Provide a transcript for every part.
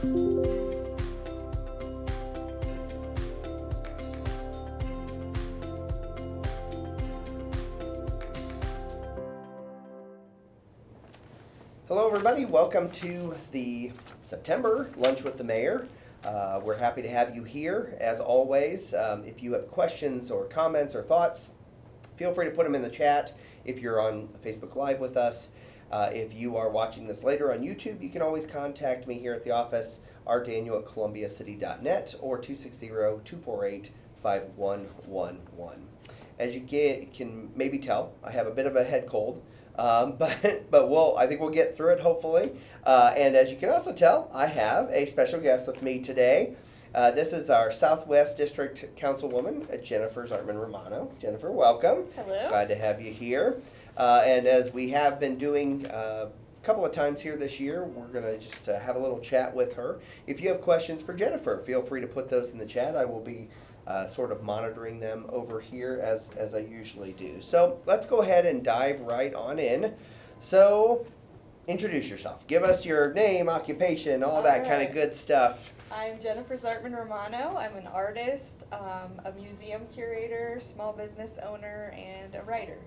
Hello everybody, welcome to the September Lunch with the Mayor. We're happy to have you here as always. If you have questions or comments or thoughts, feel free to put them in the chat if you're on Facebook Live with us. If you are watching this later on YouTube, you can always contact me here at the office, rdaniel@columbiacity.net or 260-248-5111. As you can maybe tell, I have a bit of a head cold. But I think we'll get through it hopefully. And as you can also tell, I have a special guest with me today. This is our Southwest District Councilwoman, Jennifer Zartman Romano. Jennifer, welcome. Hello. Glad to have you here. And as we have been doing a couple of times here this year, we're going to just have a little chat with her. If you have questions for Jennifer, feel free to put those in the chat. I will be sort of monitoring them over here as I usually do. So let's go ahead and dive right on in. So introduce yourself. Give us your name, occupation, all that kind of good stuff. I'm Jennifer Zartman Romano. I'm an artist, a museum curator, small business owner, and a writer.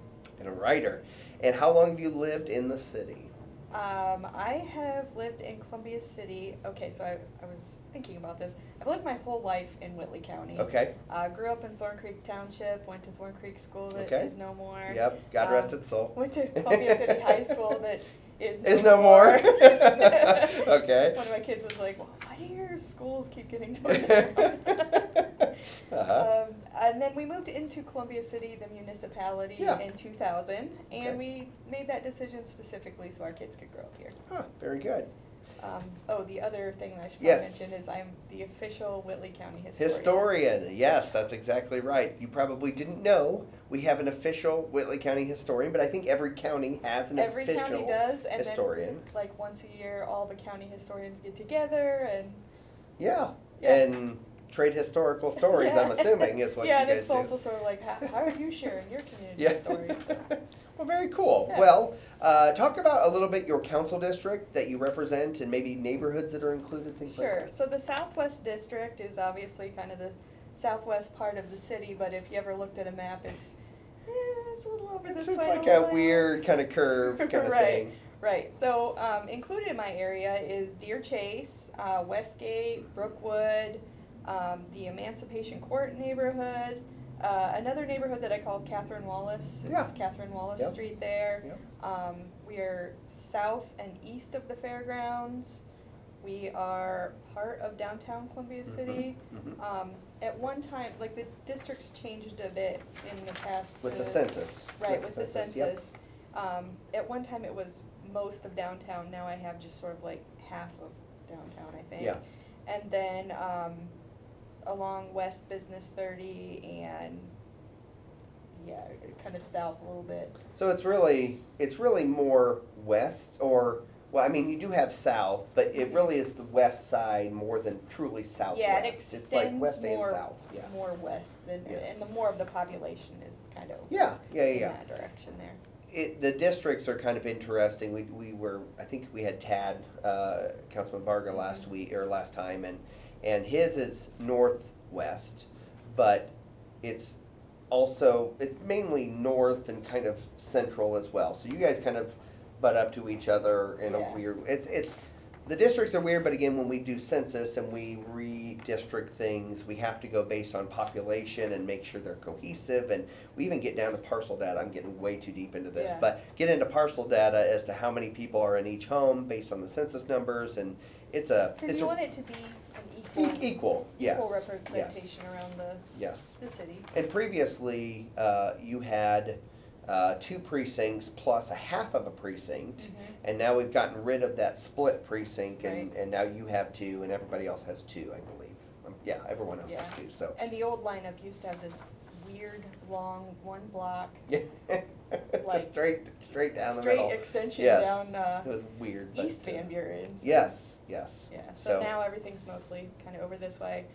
And how long have you lived in the city? I have lived in Columbia City. Okay, so I was thinking about this. I've lived my whole life in Whitley County. Okay. Grew up in Thorn Creek Township, went to Thorn Creek School that is no more. Yep, God rest its soul. Went to Columbia City High School that is no more. Okay. One of my kids was like, well, why do your schools keep getting torn down? And then we moved into Columbia City, the municipality, in 2000, and we made that decision specifically so our kids could grow up here. Huh, very good. The other thing that I should mention is I'm the official Whitley County historian. Yes, that's exactly right. You probably didn't know we have an official Whitley County historian, but I think every county has an official historian. Every county does, and then like once a year, all the county historians get together and and trade historical stories. I'm assuming is what you guys do. Yeah, and it's also sort of like how are you sharing your community stories? Well, very cool. Yeah. Well, talk about a little bit your council district that you represent and maybe neighborhoods that are included, things like that. Sure. So the Southwest District is obviously kind of the southwest part of the city, but if you ever looked at a map, it's a little over this way. It's like a weird kind of curve kind of thing. Right. So included in my area is Deer Chase, Westgate, Brookwood, the Emancipation Court neighborhood, another neighborhood that I call Catherine Wallace. It's Catherine Wallace Street there. Yep. We are south and east of the fairgrounds. We are part of downtown Columbia City. Mm-hmm. At one time, like the districts changed a bit in the past. With the census. Right, with the census. Yep. At one time it was most of downtown. Now I have just sort of like half of downtown, I think. Yeah. And then along West Business 30 and kind of south a little bit. So it's really more west, or well, I mean you do have south, but it really is the west side more than truly southwest. Yeah, it extends it's like west and south. Yeah. More west than and the more of the population is kind of in that direction there. The districts are kind of interesting. I think we had Tad, Councilman Varga last time, and his is northwest, but it's mainly north and kind of central as well. So you guys kind of butt up to each other in a weird. It's the districts are weird, but again, when we do census and we redistrict things, we have to go based on population and make sure they're cohesive. And we even get down to parcel data. I'm getting way too deep into this, but get into parcel data as to how many people are in each home based on the census numbers, and because you want it to be an equal representation around the city. And previously, you had 2 precincts plus a half of a precinct, and now we've gotten rid of that split precinct, and now you have 2, and everybody else has 2, I believe. Everyone else has 2. So. And the old lineup used to have this weird, long, 1 block. Like straight down the middle. Straight extension down. It was weird. East Van Buren. Yes. Yeah. So now everything's mostly kind of over this way.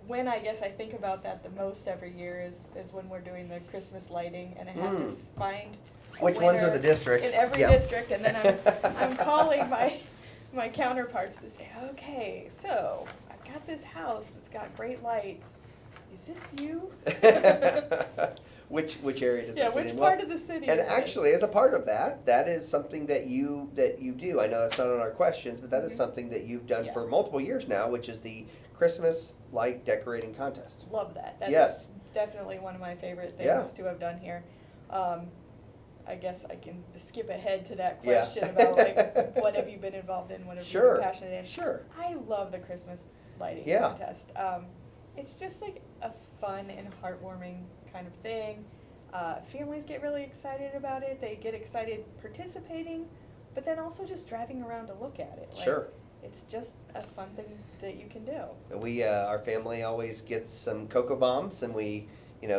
When I guess I think about that the most every year is when we're doing the Christmas lighting, and I have to find which ones are the districts in every district, and then I'm calling my counterparts to say, okay, so I've got this house that's got great lights. Is this you? Which area does Yeah, it fit which in? part Well, of the city? and is this? actually, as a part of that, that is something that you do. I know that's not on our questions, but that is Mhm. something that you've done Yeah. for multiple years now, which is the Christmas light decorating contest. Love that. That Yes. is definitely one of my favorite things Yeah. to have done here. I guess I can skip ahead to that Yeah. question about like what have you been involved in, what have you Sure. been passionate in. Sure. I love the Christmas lighting Yeah. contest. It's just like a fun and heartwarming kind of thing. Families get really excited about it. They get excited participating, but then also just driving around to look at it. Like, Sure. It's just a fun thing that you can do. We our family always gets some cocoa bombs, and we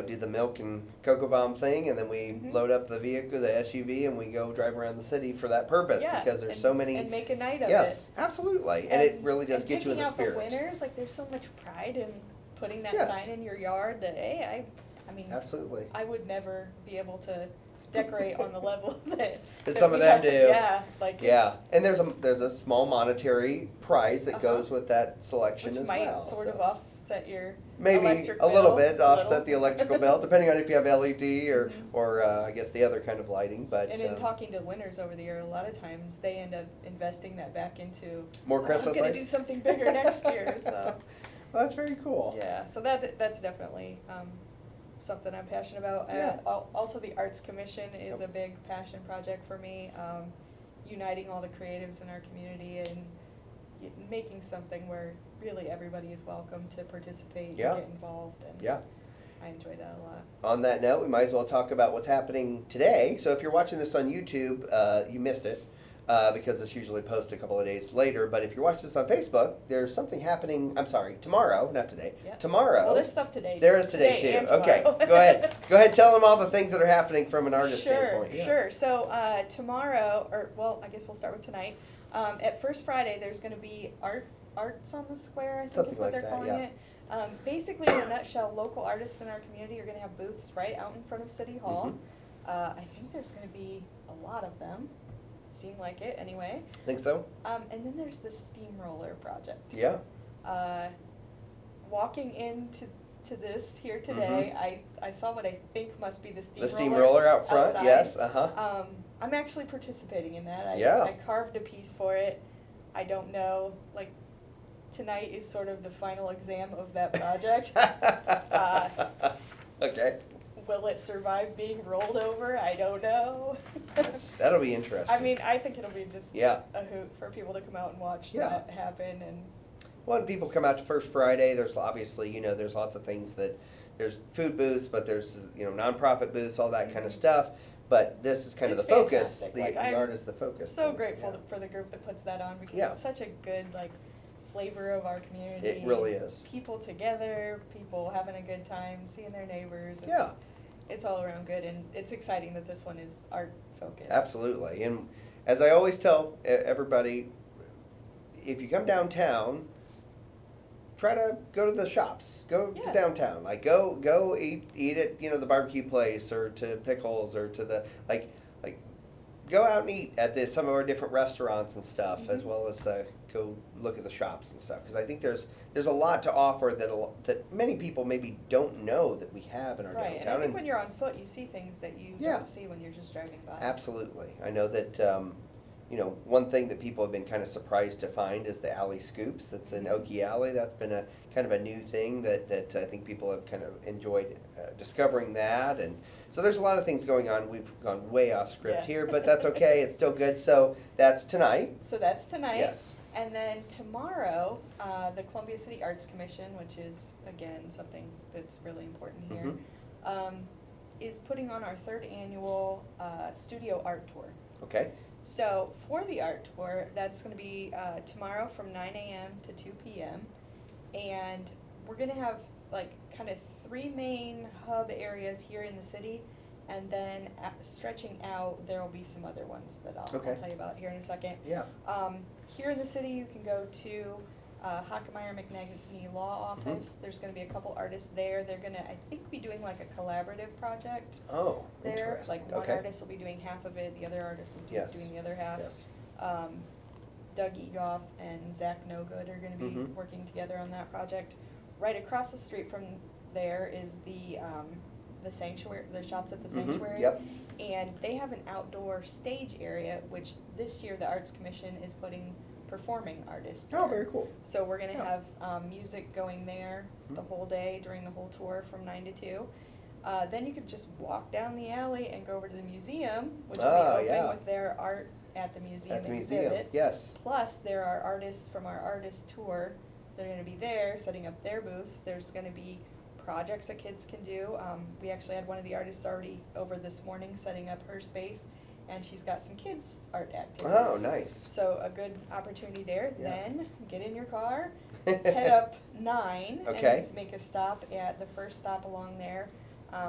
do the milk and cocoa bomb thing, and then we Mhm. load up the vehicle, the SUV, and we go drive around the city for that purpose Yeah, because there's and- so many. and make a night of it. Yes, absolutely, and it really does and get you in the picking out spirit. the winners, like there's so much pride in putting that Yes. sign in your yard that hey, I mean, Absolutely. I would never be able to decorate on the level that some of we them have. do. Yeah, like Yeah, it's, and there's a small monetary prize that Uh-huh. goes with that selection which as might well. sort of so. offset your Maybe electric a little bill bit a offset little. the electrical bill, depending on if you have LED or Mhm. or I guess the other kind of lighting. But And in talking to winners over the year, a lot of times they end up investing that back into more "Oh, Christmas I'm gonna lights. do something bigger next year. So Well, that's very cool. yeah, so that's definitely something I'm passionate about. Yeah. Also, the Arts Commission is Yep. a big passion project for me. Uniting all the creatives in our community and making something where really everybody is welcome to participate Yeah. and get involved. And Yeah. I enjoy that a lot. On that note, we might as well talk about what's happening today. So if you're watching this on YouTube, you missed it because it's usually posted a couple of days later. But if you're watching this on Facebook, there's something happening. I'm sorry, tomorrow, not today. Yeah. Tomorrow. Well, there's stuff today. There is today and too. Okay, tomorrow. go ahead. Go ahead. Tell them all the things that are happening from an artist Sure, standpoint. Yeah. sure. So tomorrow, or well, I guess we'll start with tonight. At First Friday, there's going to be arts on the square. I think Something is what like they're that, calling yeah. it. Basically, in a nutshell, local artists in our community are going to have booths right out in front of City Hall. Mhm. I think there's going to be a lot of them. Seem like it anyway. Think so? And then there's the Steamroller project. Yeah. Walking into this here today, I saw what I think must be the Mm-hmm. The steamroller. steamroller out front. outside. Yes. Uh-huh. I'm actually participating in that. Yeah. I carved a piece for it. I don't know, like, tonight is sort of the final exam of that project. Okay. Will it survive being rolled over? I don't know. That'll be interesting. I mean, I think it'll be just Yeah. a hoot for people to come out and watch Yeah. that happen. And When people come out to First Friday, there's obviously, there's lots of things that, there's food booths, but there's, nonprofit booths, all that kind of stuff. But this is kind of It's the focus. fantastic. The, Like, the I'm art is the focus. so grateful Yeah. for the group that puts that on because Yeah. it's such a good like flavor of our community. It really is. People together, people having a good time, seeing their neighbors. Yeah. It's all around good, and it's exciting that this one is art focused. Absolutely. And as I always tell everybody, if you come downtown, try to go to the shops. Go to Yeah. downtown. Like go eat at the barbecue place or to Pickles or to the like go out and eat at some of our different restaurants and stuff, as Mhm. well as go look at the shops and stuff. Because I think there's a lot to offer that many people maybe don't know that we have in our Right, and downtown. I think when you're on foot, you see things that you Yeah. don't see when you're just driving by. Absolutely. I know that, one thing that people have been kind of surprised to find is the alley scoops that's in Okie Alley. That's been a kind of a new thing that I think people have kind of enjoyed discovering that. And so there's a lot of things going on. We've gone way off script Yeah. here, but that's okay. It's still good. So that's tonight. So that's tonight. Yes. And then tomorrow, the Columbia City Arts Commission, which is, again, something that's really important here, is putting on our third annual studio art tour. Okay. So for the art tour, that's going to be tomorrow from 9 a.m. to 2 p.m. And we're going to have like kind of three main hub areas here in the city. And then stretching out, there will be some other ones that I'll Okay. tell you about here in a second. Yeah. Here in the city, you can go to Hockemeyer McNaghney Law Office. There's going to be a couple artists there. They're going to, I think, be doing like a collaborative project Oh, there. interesting. Like one Okay. artist will be doing half of it, the other artist will be Yes. doing the other half. Yes. Doug Egoff and Zach Nogood are gonna be Mhm. working together on that project. Right across the street from there is the sanctuary, the shops at the Mhm, sanctuary. yep. And they have an outdoor stage area, which this year the Arts Commission is putting performing artists Oh, there. very cool. So we're gonna Yeah. have music going there the Mhm. whole day during the whole tour from 9 to 2. Then you could just walk down the alley and go over to the museum, which will Oh, be open yeah. with their art at the museum At the museum, exhibit. yes. Plus, there are artists from our artist tour that are gonna be there, setting up their booths. There's gonna be projects that kids can do. We actually had one of the artists already over this morning setting up her space, and she's got some kids' art activities. Oh, nice. So a good opportunity there. Yeah. Then, get in your car, head up 9, Okay. and make a stop at the first stop along there,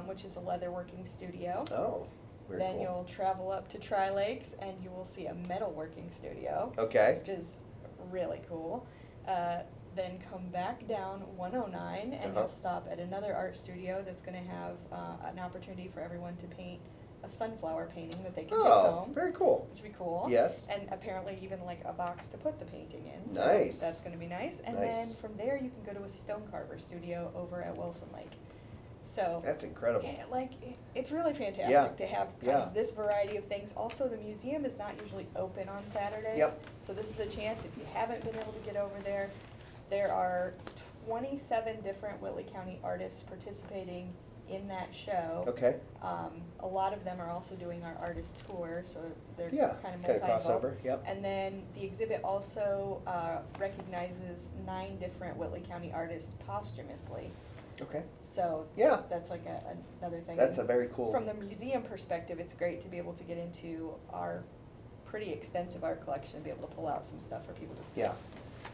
which is a leatherworking studio. Oh, very Then cool. you'll travel up to Tri Lakes and you will see a metalworking studio, Okay. which is really cool. Then come back down 109 and Uh-huh. you'll stop at another art studio that's gonna have an opportunity for everyone to paint a sunflower painting that they can take Oh, home. very cool. Which would be cool. Yes. And apparently even like a box to put the painting in. So Nice. that's gonna be nice. And then Nice. from there you can go to a stone carver studio over at Wilson Lake. So That's incredible. yeah, like it's really fantastic Yeah. to have kind Yeah. of this variety of things. Also, the museum is not usually open on Saturdays. Yep. So this is a chance, if you haven't been able to get over there, there are 27 different Whitley County artists participating in that show. Okay. A lot of them are also doing our artist tour, so they're Yeah, kind of kinda multi-involved. crossover, yep. And then the exhibit also recognizes 9 different Whitley County artists posthumously. Okay. So Yeah. that's like another thing. That's a very cool. From the museum perspective, it's great to be able to get into our pretty extensive art collection, and be able to pull out some stuff for people to see. Yeah.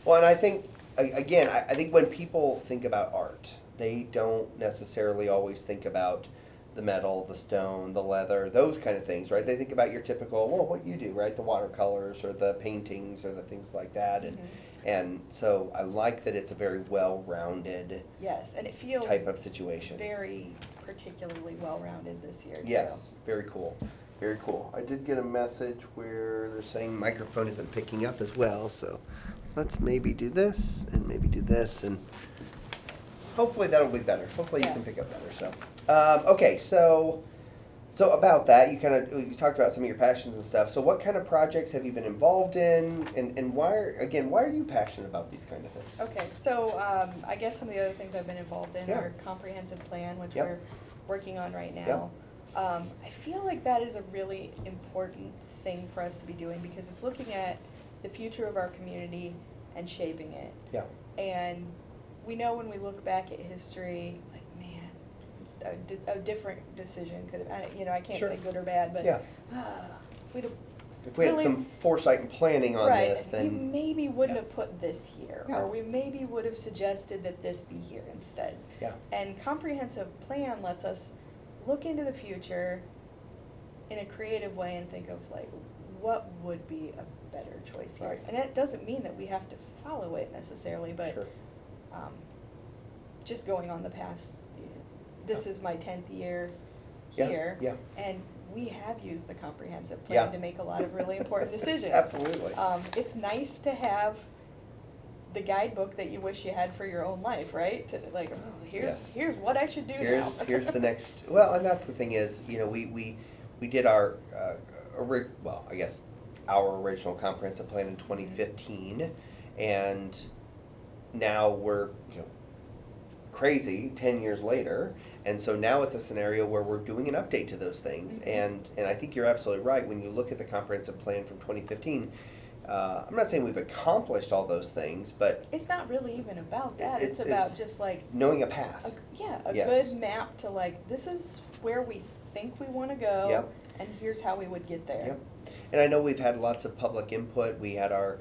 Well, and I think, again, I think when people think about art, they don't necessarily always think about the metal, the stone, the leather, those kind of things, right? They think about your typical, well, what you do, right? The watercolors or the paintings or the things like that. Mhm. And so I like that it's a very well-rounded Yes, and it feels type of situation. very particularly well-rounded this year, too. Yes, very cool. Very cool. I did get a message where they're saying microphone isn't picking up as well, so let's maybe do this and maybe do this, and hopefully that'll be better. Hopefully you Yeah. can pick up better. So, okay, so about that, you talked about some of your passions and stuff. So what kind of projects have you been involved in, and why are you passionate about these kind of things? Okay, so I guess some of the other things I've been involved in Yeah. are comprehensive plan, which Yep. we're working on right Yep. now. I feel like that is a really important thing for us to be doing because it's looking at the future of our community and shaping it. Yeah. And we know when we look back at history, like, man, a different decision could have, I can't Sure. say good or bad, but Yeah. if we'd have If we had really- some foresight and planning on right, this, we then maybe wouldn't Yeah. have put this here, Yeah. or we maybe would have suggested that this be here instead. yeah, And comprehensive plan lets us look into the future in a creative way and think of like, what would be a better choice here? Right. And that doesn't mean that we have to follow it necessarily, but sure. just going on the past, this is my 10th year Yeah, here. yeah. And we have used the comprehensive Yeah. plan to make a lot of really important decisions. Absolutely. It's nice to have the guidebook that you wish you had for your own life, right? To like, oh, Yes. here's what I should do now. Here's the next, well, and that's the thing is, we did our, I guess, our original comprehensive plan in 2015, and now we're, crazy 10 years later, and so now it's a scenario where we're doing an update to those things, Mhm. and I think you're absolutely right. When you look at the comprehensive plan from 2015, I'm not saying we've accomplished all those things, but It's not really even about that. It's It's- about just like knowing a path. a Yes. good map to like, this is where we think we want to go, Yep. and here's how we would get there. Yep. And I know we've had lots of public input. We had our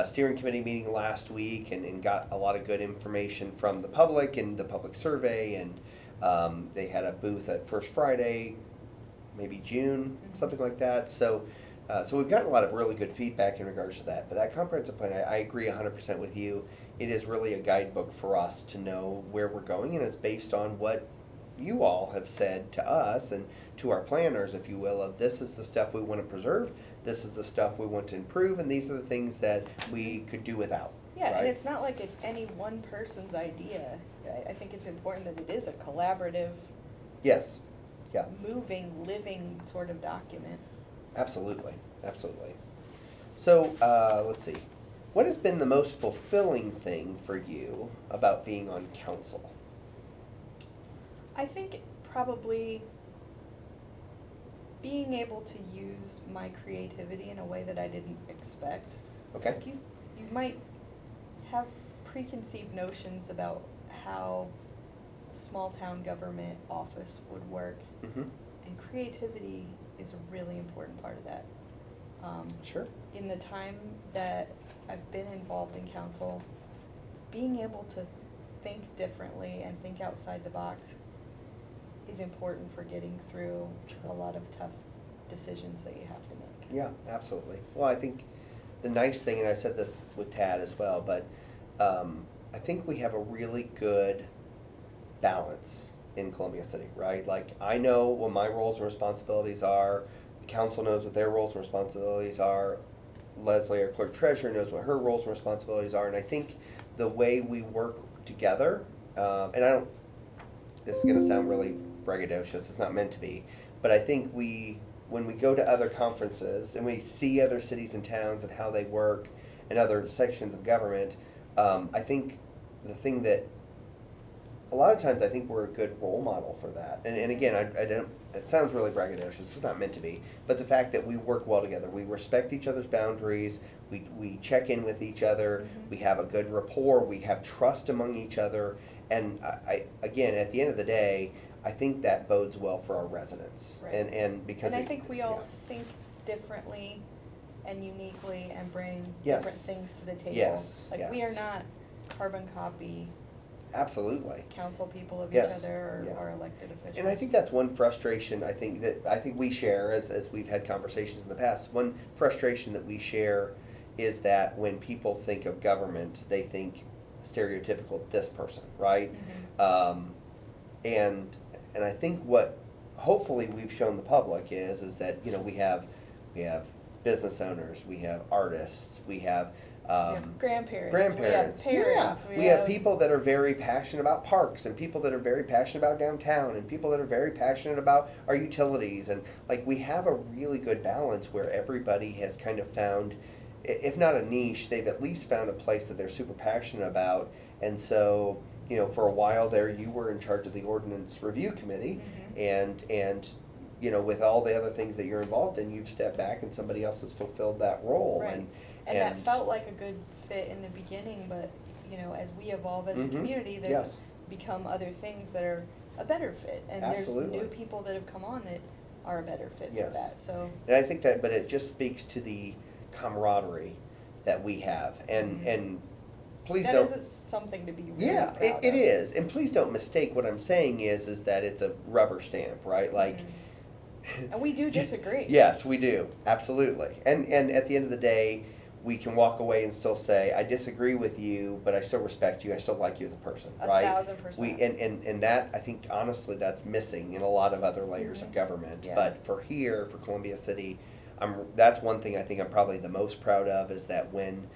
steering committee meeting last week and got a lot of good information from the public and the public survey. And they had a booth at First Friday, maybe June, Mhm. something like that. So we've gotten a lot of really good feedback in regards to that. But that comprehensive plan, I agree 100% with you. It is really a guidebook for us to know where we're going, and it's based on what you all have said to us and to our planners, if you will, of this is the stuff we want to preserve, this is the stuff we want to improve, and these are the things that we could do without. Yeah, right? and it's not like it's any one person's idea. I think it's important that it is a collaborative, Yes, yeah, moving, living sort of document. absolutely, absolutely. So, let's see. What has been the most fulfilling thing for you about being on council? I think probably being able to use my creativity in a way that I didn't expect. Okay. Like you might have preconceived notions about how a small town government office would work, Mm-hmm. and creativity is a really important part of that. Sure. In the time that I've been involved in council, being able to think differently and think outside the box is important for getting through Sure. a lot of tough decisions that you have to make. Yeah, absolutely. Well, I think the nice thing, and I said this with Tad as well, but I think we have a really good balance in Columbia City, right? Like, I know what my roles and responsibilities are, the council knows what their roles and responsibilities are, Leslie, our clerk treasurer, knows what her roles and responsibilities are, and I think the way we work together, and I don't, this is gonna sound really braggadocious, it's not meant to be, but I think when we go to other conferences and we see other cities and towns and how they work and other sections of government, I think the thing that, a lot of times I think we're a good role model for that. And again, I don't, it sounds really braggadocious, it's not meant to be, but the fact that we work well together, we respect each other's boundaries, we check in with each other, Mhm. we have a good rapport, we have trust among each other, and again, at the end of the day, I think that bodes well for our residents. Right. And because And I it- think we all yeah. think differently and uniquely and bring Yes. different things to the table. Yes, Like, we yes. are not carbon copy Absolutely. council people of each Yes, other or yeah. our elected officials. And I think that's one frustration I think we share as we've had conversations in the past. One frustration that we share is that when people think of government, they think stereotypical this person, right? Mhm. And I think what hopefully we've shown the public is that, you know, we have business owners, we have artists, we have We have grandparents, grandparents, we have parents, yeah. We have people that are very passionate about parks, and people that are very passionate about downtown, and people that are very passionate about our utilities, and like we have a really good balance where everybody has kind of found, if not a niche, they've at least found a place that they're super passionate about. And so, you know, for a while there, you were in charge of the ordinance review committee, Mhm. and you know, with all the other things that you're involved in, you've stepped back and somebody else has fulfilled that role. Right. And that felt like a good fit in the beginning, but, you know, as we evolve as a Mhm. community, there's Yes. become other things that are a better fit. And Absolutely. there's new people that have come on that are a better fit Yes. for that, so. And I think that, but it just speaks to the camaraderie that we have, and Mhm. please That don't. is something to be really Yeah, proud it of. is, and please don't mistake what I'm saying is that it's a rubber stamp, right? Like. Mhm. And we do disagree. Yes, we do, absolutely, and at the end of the day, we can walk away and still say, I disagree with you, but I still respect you, I still like you as a person, right? 1,000%. And that, I think honestly, that's missing in a lot of other layers of Mhm. government. Yeah. But for here, for Columbia City, that's one thing I think I'm probably the most proud of, is that when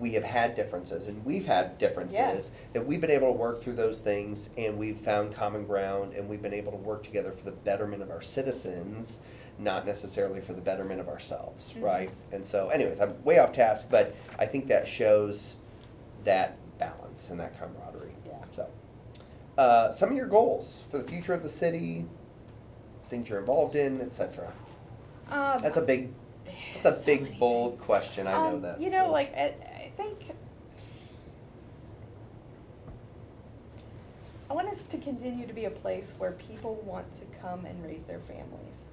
we have had differences, and we've had differences, that we've been able to work through those things, and we've found common ground, and we've been able to work together for the betterment of our citizens, not necessarily for the betterment of ourselves, Mhm. right? And so, anyways, I'm way off task, but I think that shows that balance and that camaraderie. Yeah. So, some of your goals for the future of the city, things you're involved in, etc. That's a big, so many big, bold question. I know that. You know, so. like, I think I want us to continue to be a place where people want to come and raise their families.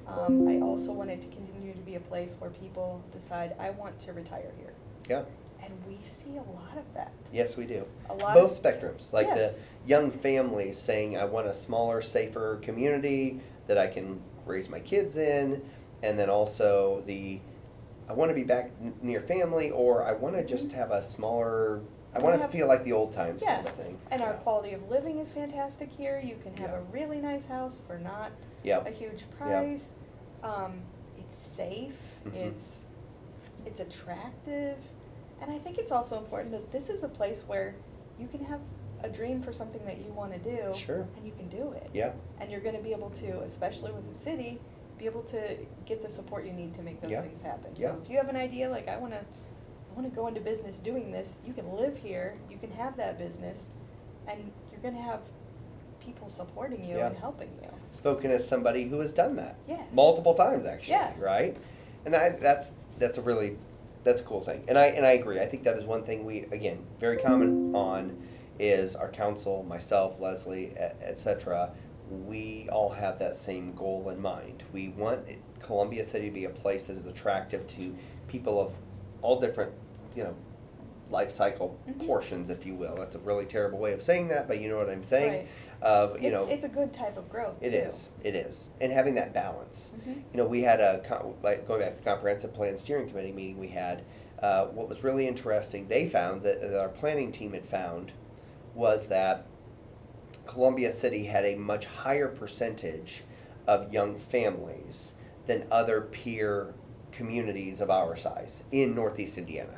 I also want it to continue to be a place where people decide, I want to retire here. Yeah. And we see a lot of that. Yes, we do. A lot Both of- spectrums, like Yes. the young families saying, I want a smaller, safer community that I can raise my kids in, and then also I want to be back near family, or I want to just have a smaller I want to feel like the old times Yeah, kind of thing. and our Yeah. quality of living is fantastic here. You can have Yeah. a really nice house for not Yep. a huge price. It's safe. Mhm. It's attractive, and I think it's also important that this is a place where you can have a dream for something that you want to do. Sure. And you can do it. Yeah. And you're going to be able to, especially with the city, be able to get the support you need to make those Yeah. things happen. Yeah. So if you have an idea like I want to go into business doing this, you can live here, you can have that business, and you're going to have people supporting you Yeah. and helping you. Spoken as somebody who has done that. Yeah. Multiple times, actually. Yeah. Right. And that's a really, that's a cool thing. And I agree. I think that is one thing we, again, very common on is our council, myself, Leslie, et cetera. We all have that same goal in mind. We want Columbia City to be a place that is attractive to people of all different, life cycle Mhm. portions, if you will. That's a really terrible way of saying that, but you know what I'm saying. Right. Of It's a good type of growth, it too. is, and having that balance. Mhm. We had like going back to the comprehensive plan steering committee meeting we had. What was really interesting, they found that our planning team had found was that Columbia City had a much higher percentage of young families than other peer communities of our size in Northeast Indiana.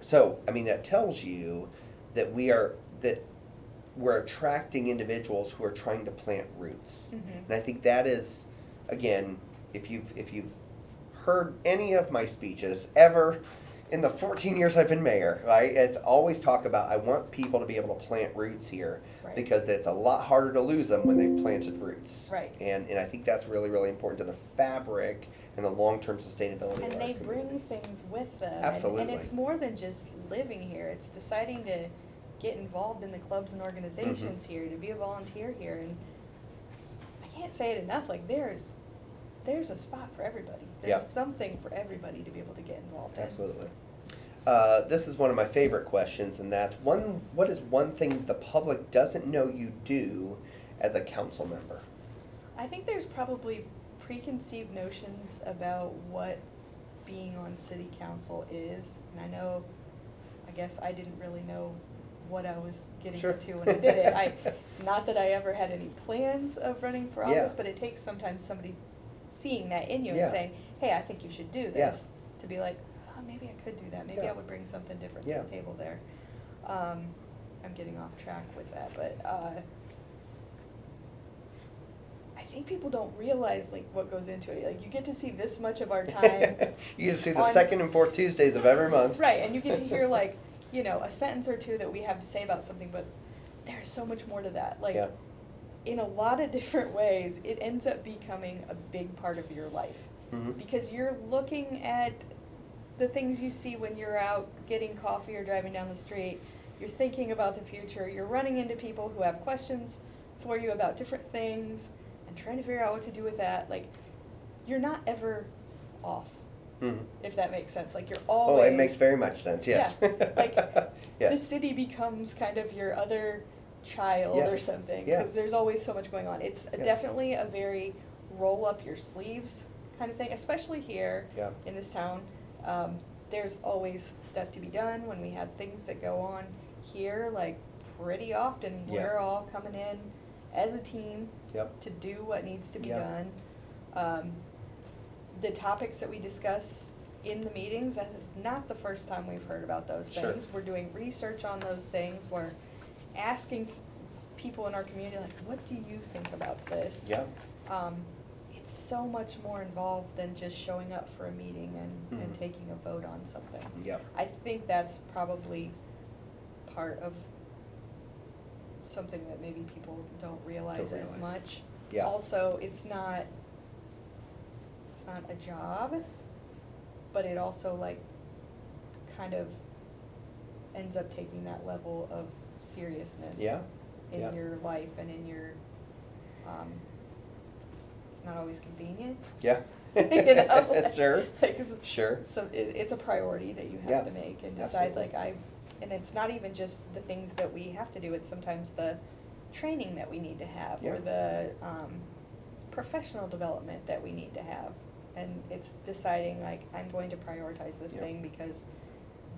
So, I mean, that tells you that we're attracting individuals who are trying to plant roots. Mhm. And I think that is, again, if you've heard any of my speeches ever in the 14 years I've been mayor, right, it's always talk about I want people to be able to plant roots here Right. because it's a lot harder to lose them when they've planted roots. Right. And I think that's really, really important to the fabric and the long-term sustainability of And our they community. bring things with them. Absolutely. And it's more than just living here. It's deciding to get involved in the clubs and organizations Mm-hmm. here, to be a volunteer here. And I can't say it enough, like there's a spot for everybody. There's Yeah. something for everybody to be able to get involved in. Absolutely. This is one of my favorite questions, and that's what is one thing the public doesn't know you do as a council member? I think there's probably preconceived notions about what being on city council is. And I guess I didn't really know what I was getting Sure. into when I did it. Not that I ever had any plans of running for office, Yeah. but it takes sometimes somebody seeing that in you Yeah. and saying, hey, I think you should do Yeah. this, to be like, oh, maybe I could do that. Maybe Yeah. I would bring something different Yeah. to the table there. I'm getting off track with that, but I think people don't realize like what goes into it. Like you get to see this much of our time. You get to see the on- second and fourth Tuesdays of every month. Right, and you get to hear like, a sentence or two that we have to say about something, but there's so much more to that. Like, Yeah. in a lot of different ways, it ends up becoming a big part of your life. Mhm. Because you're looking at the things you see when you're out getting coffee or driving down the street. You're thinking about the future. You're running into people who have questions for you about different things and trying to figure out what to do with that. Like, you're not ever off, Mhm. if that makes sense. Like, you're Oh, always. it makes very much sense, yes. Yeah, like, Yes. the city becomes kind of your other child or Yes. something, Yeah. because there's always so much going on. It's Yes. definitely a very roll up your sleeves kind of thing, especially here Yeah. in this town. There's always stuff to be done when we have things that go on here, like pretty often Yeah. we're all coming in as a team Yep. to do what needs to be Yeah. done. The topics that we discuss in the meetings, that is not the first time we've heard about those Sure. things. We're doing research on those things. We're asking people in our community, like, what do you think about this? Yeah. It's so much more involved than just showing up for a meeting and Mhm. taking a vote on something. Yep. I think that's probably part of something that maybe people don't realize Don't as realize. much. Yeah. Also, it's not a job, but it also like kind of ends up taking that level of seriousness Yeah. in Yeah. your life and in your, it's not always convenient. Yeah. You know? Sure. Like, Sure. So it's a priority that you Yeah, have to make and decide, absolutely. and it's not even just the things that we have to do, it's sometimes the training that we need to have, Yeah. or the, professional development that we need to have. And it's deciding, like, I'm going to prioritize this Yeah. thing because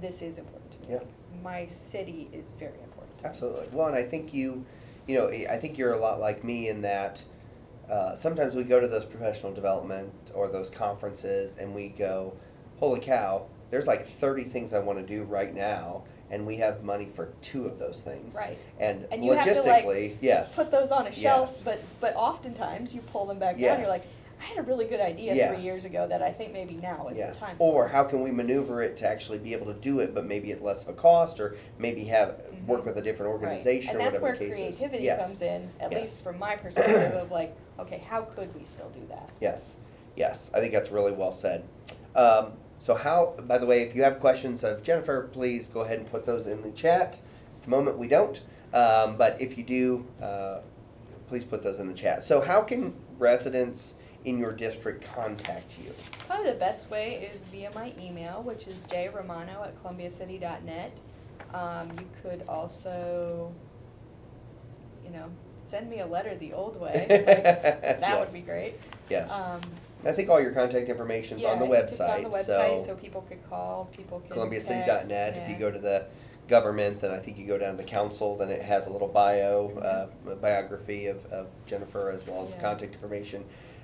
this is important to me. Yeah. Like, my city is very important to me. Absolutely. Well, and I think I think you're a lot like me in that sometimes we go to those professional development or those conferences and we go, holy cow, there's like 30 things I want to do right now, and we have money for 2 of those things. Right. And you have to, logistically, like, yes. put those on a shelf, Yes. but oftentimes you pull them back down. Yes. You're like, I had a really good idea Yes. 3 years ago that I think maybe now is Yes. the time. Or how can we maneuver it to actually be able to do it, but maybe at less of a cost, or maybe work with a different organization or And that's whatever where the case is. creativity Yes. comes in, at Yes. least from my perspective of like, okay, how could we still do that? Yes, yes, I think that's really well said. So how, by the way, if you have questions of Jennifer, please go ahead and put those in the chat. At the moment, we don't, but if you do, please put those in the chat. So how can residents in your district contact you? Probably the best way is via my email, which is jromano@columbiacity.net. You could also, send me a letter the old way. That Yes. would be great. Yes. I think all your contact information's on the website, It's on the website, so people could call, people could ColumbiaCity.net. text, If you yeah. go to the government, then I think you go down to the council, then it has a little biography of Jennifer as well as Yeah. contact information.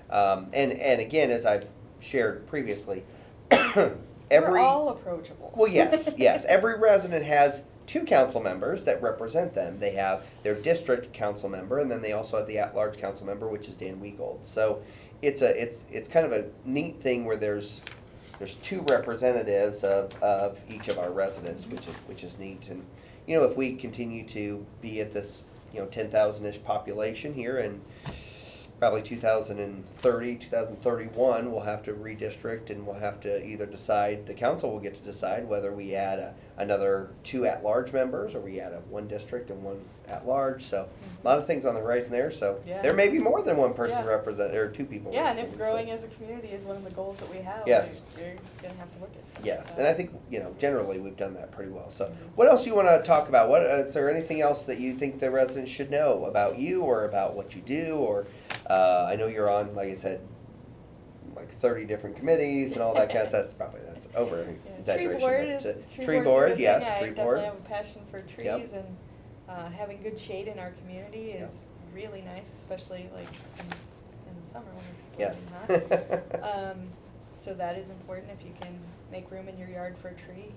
And again, as I've shared previously, We're all approachable. well, yes, yes. Every resident has 2 council members that represent them. They have their district council member, and then they also have the at-large council member, which is Dan Wegold. So it's kind of a neat thing where there's 2 representatives of each of our residents, which is neat. And if we continue to be at this 10,000-ish population here, and probably 2030, 2031, we'll have to redistrict, and we'll have to either decide, the council will get to decide whether we add another 2 at-large members, or we add 1 district and 1 at-large. So a lot of things on the horizon there. So Yeah. there may be more than 1 person Yeah. represented, or 2 people. Yeah, and if represented, so. growing as a community is one of the goals that we have, Yes. you're gonna have to look at stuff. Yes, like and I that. think, generally we've done that pretty well. So Mhm. what else you want to talk about? Is there anything else that you think the residents should know about you or about what you do? Or I know you're on, like I said, like 30 different committees and all that kind of stuff. That's over Yeah, exaggeration. Tree board but, is tree board's a board, good yes, thing. tree I board. definitely have a passion for trees, and having good shade in our community Yep. is really nice, especially like in the summer when it's Yes. blazing hot. So that is important. If you can make room in your yard for a tree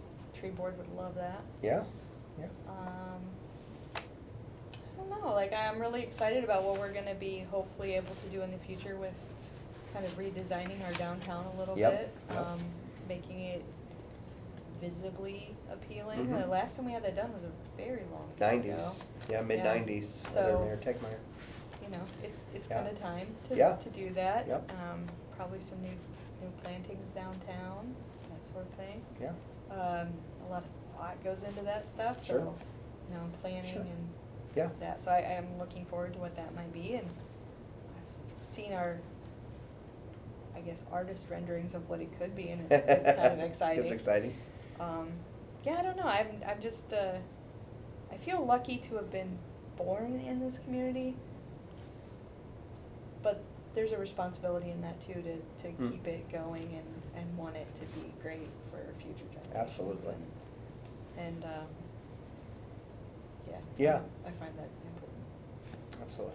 board would love that. Yeah, yeah. I don't know, like I'm really excited about what we're gonna be hopefully able to do in the future with kind of redesigning our downtown a little Yep, bit, yep. making it visibly appealing. Mhm. The last time we had that done was a very long time ago. 90s. Yeah, mid-90s. So- Mayor Tegmeyer. It's Yeah. kind of time Yeah. to do that. Yep. Probably some new plantings downtown, that sort of thing. Yeah. A lot of thought goes into that stuff, Sure. so, planning Sure. and Yeah. that, so I am looking forward to what that might be, and I've seen our, I guess, artist renderings of what it could be, and it's kind of exciting. It's exciting. Yeah, I don't know, I'm just, I feel lucky to have been born in this community, but there's a responsibility in that too, to Mm. keep it going and want it to be great for future generations. Absolutely. And, yeah. Yeah. I find that important. Absolutely.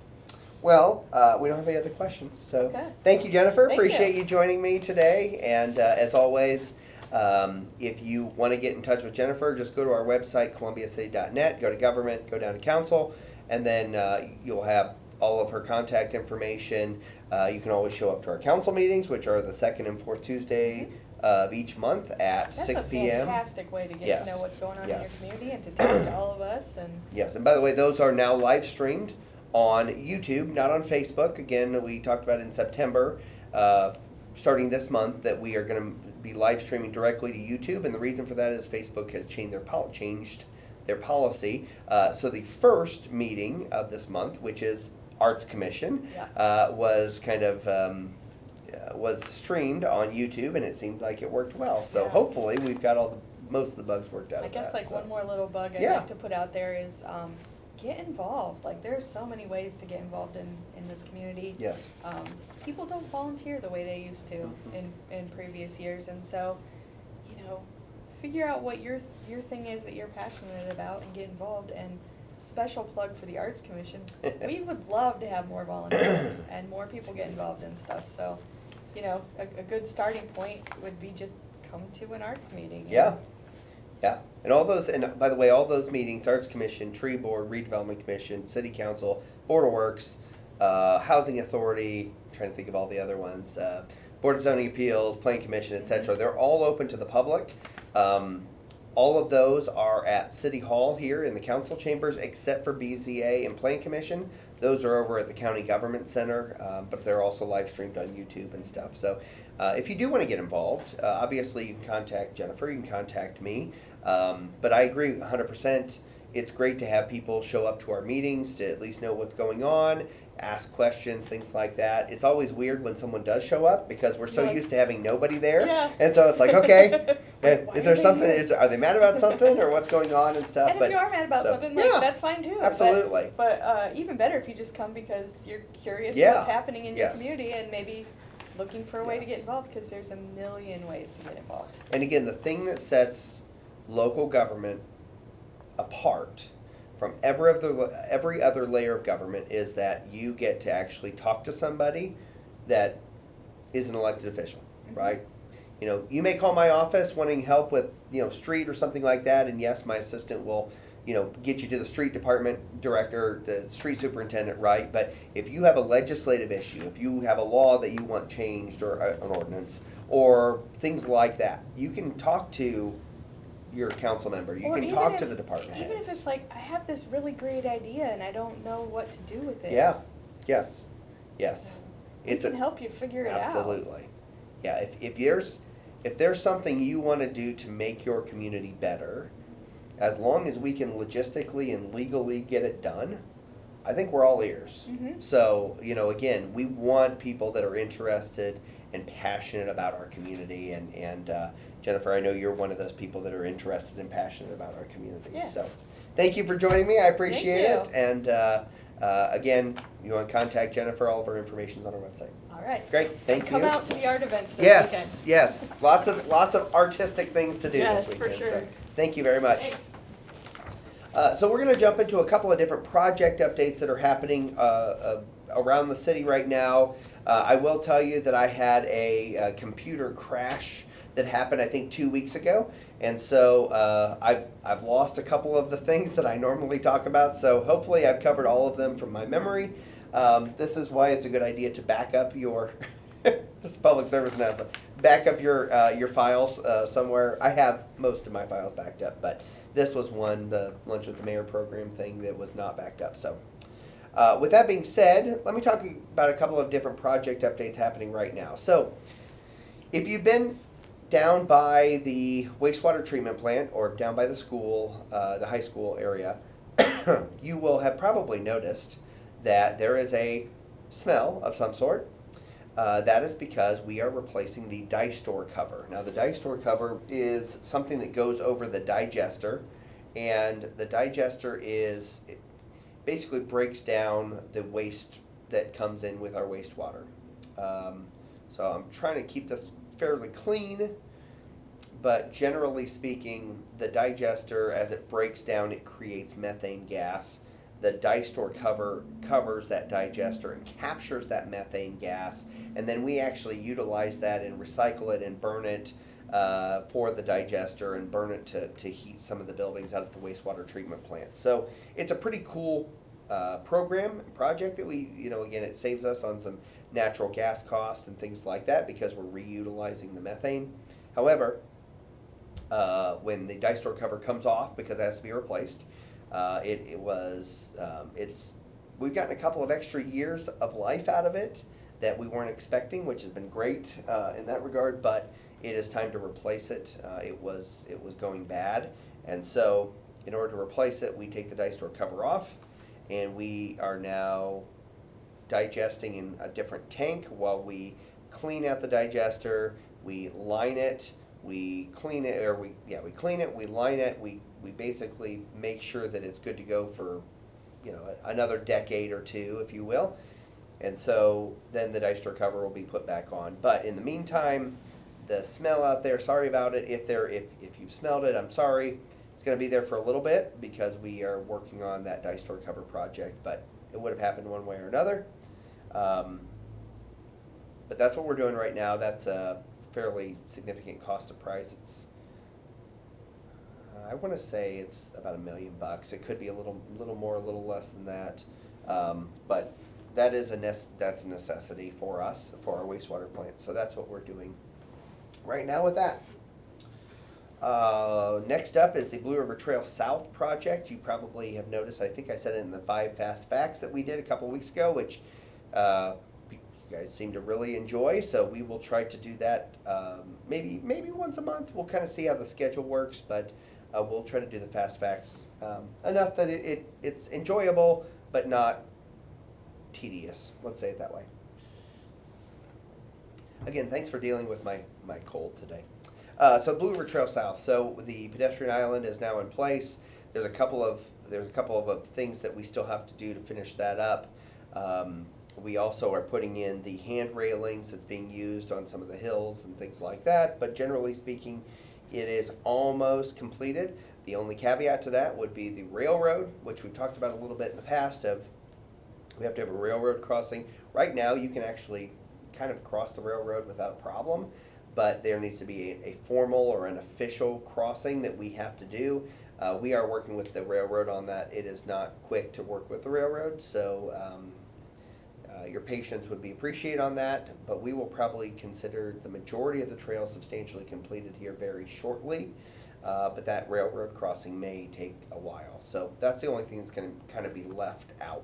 Well, we don't have any other questions, so Okay. thank you, Jennifer. Thank Appreciate you. you joining me today. And as always, if you want to get in touch with Jennifer, just go to our website, columbiacity.net, go to government, go down to council, and then you'll have all of her contact information. You can always show up to our council meetings, which are the 2nd and 4th Tuesday of each month at 6 p.m. That's a fantastic way to get Yes. to know what's going on Yes. in your community and to talk to all of us, and Yes, and by the way, those are now live streamed on YouTube, not on Facebook. Again, we talked about in September, starting this month, that we are going to be live streaming directly to YouTube, and the reason for that is Facebook has changed their policy. So the first meeting of this month, which is Arts Commission, was kind of was streamed on YouTube, and it seemed like it worked well. So Yeah. hopefully we've got most of the bugs worked out I of guess that. like so. one more little bug I'd Yeah. like to put out there is get involved. Like there's so many ways to get involved in this community. Yes. People don't volunteer the way they used to Mhm. in previous years, and so figure out what your thing is that you're passionate about and get involved. And special plug for the Arts Commission. We would love to have more volunteers and more people get involved in stuff. So, you know, a good starting point would be just come to an arts meeting. Yeah. Yeah. And all those, and by the way, all those meetings, Arts Commission, Tree Board, Redevelopment Commission, City Council, Board of Works, Housing Authority, I'm trying to think of all the other ones, Board of Zoning Appeals, Planning Commission, etc. They're all open to the public. All of those are at City Hall here in the council chambers, except for BZA and Planning Commission. Those are over at the County Government Center, but they're also live streamed on YouTube and stuff. So if you do want to get involved, obviously you can contact Jennifer, you can contact me. But I agree 100%. It's great to have people show up to our meetings to at least know what's going on, ask questions, things like that. It's always weird when someone does show up because we're so Like, used to having nobody there. Yeah. And so it's like, okay, Why is there are they something, here? are they mad about something or what's going on and stuff? And if you are mad about so, something, like, yeah, that's fine too. absolutely. But even better if you just come because you're curious Yeah. what's happening in your Yes. community and maybe looking for a way to Yes. get involved, because there's a million ways to get involved. And again, the thing that sets local government apart from every other layer of government is that you get to actually talk to somebody that is an elected official, right? You know, you may call my office wanting help with, you know, street or something like that, and yes, my assistant will, you know, get you to the street department director, the street superintendent, right? But if you have a legislative issue, if you have a law that you want changed or an ordinance or things like that, you can talk to your council member. You Or can even talk if- to the department Even heads. if it's like, I have this really great idea and I don't know what to do with it. Yeah. Yes. Yes. We can help you figure it out. Absolutely. Yeah. If there's something you want to do to make your community better, as long as we can logistically and legally get it done, I think we're all ears. Mhm. So, you know, again, we want people that are interested and passionate about our community. And Jennifer, I know you're one of those people that are interested and passionate about our community. Yeah. So thank you for joining me. I appreciate Thank it. And again, you want to contact Jennifer, all of her information's on our website. All right. Great, thank you. Come out to the art events this Yes, weekend. yes, lots of artistic things to do Yes, this for weekend. So sure. thank you very much. Thanks. So we're going to jump into a couple of different project updates that are happening around the city right now. I will tell you that I had a computer crash that happened, I think, 2 weeks ago, and so I've lost a couple of the things that I normally talk about. So hopefully, I've covered all of them from my memory. This is why it's a good idea to back up your. This is a public service announcement. Back up your files somewhere. I have most of my files backed up, but this was one, the Lunch with the Mayor program thing, that was not backed up. So with that being said, let me talk about a couple of different project updates happening right now. So if you've been down by the wastewater treatment plant or down by the school, the high school area, you will have probably noticed that there is a smell of some sort. That is because we are replacing the digester cover. Now, the digester cover is something that goes over the digester, and the digester it basically breaks down the waste that comes in with our wastewater. So I'm trying to keep this fairly clean, but generally speaking, the digester, as it breaks down, it creates methane gas. The digester cover covers that digester and captures that methane gas, and then we actually utilize that and recycle it and burn it for the digester and burn it to heat some of the buildings out at the wastewater treatment plant. So it's a pretty cool project that we, again, it saves us on some natural gas costs and things like that because we're reutilizing the methane. However, when the digester cover comes off because it has to be replaced, we've gotten a couple of extra years of life out of it that we weren't expecting, which has been great in that regard, but it is time to replace it. It was going bad, and so in order to replace it, we take the digester cover off, and we are now digesting in a different tank while we clean out the digester, we line it, we clean it, we clean it, we line it, we basically make sure that it's good to go for, another decade or two, if you will. And so then the digester cover will be put back on. But in the meantime, the smell out there, sorry about it. If you've smelled it, I'm sorry. It's gonna be there for a little bit because we are working on that dice door cover project, but it would have happened one way or another. But that's what we're doing right now. That's a fairly significant cost of price. It's, I wanna say it's about $1 million. It could be a little more, a little less than that. But that is that's a necessity for us, for our wastewater plant. So that's what we're doing right now with that. Next up is the Blue River Trail South project. You probably have noticed, I think I said it in the 5 Fast Facts that we did a couple weeks ago, which you guys seem to really enjoy. So we will try to do that maybe once a month. We'll kind of see how the schedule works, but we'll try to do the Fast Facts enough that it's enjoyable, but not tedious. Let's say it that way. Again, thanks for dealing with my cold today. So Blue River Trail South. So the pedestrian island is now in place. There's a couple of things that we still have to do to finish that up. We also are putting in the hand railings that's being used on some of the hills and things like that. But generally speaking, it is almost completed. The only caveat to that would be the railroad, which we've talked about a little bit in the past. We have to have a railroad crossing. Right now, you can actually kind of cross the railroad without a problem, but there needs to be a formal or an official crossing that we have to do. We are working with the railroad on that. It is not quick to work with the railroad, so your patience would be appreciated on that, but we will probably consider the majority of the trail substantially completed here very shortly. But that railroad crossing may take a while. So that's the only thing that's going to kind of be left out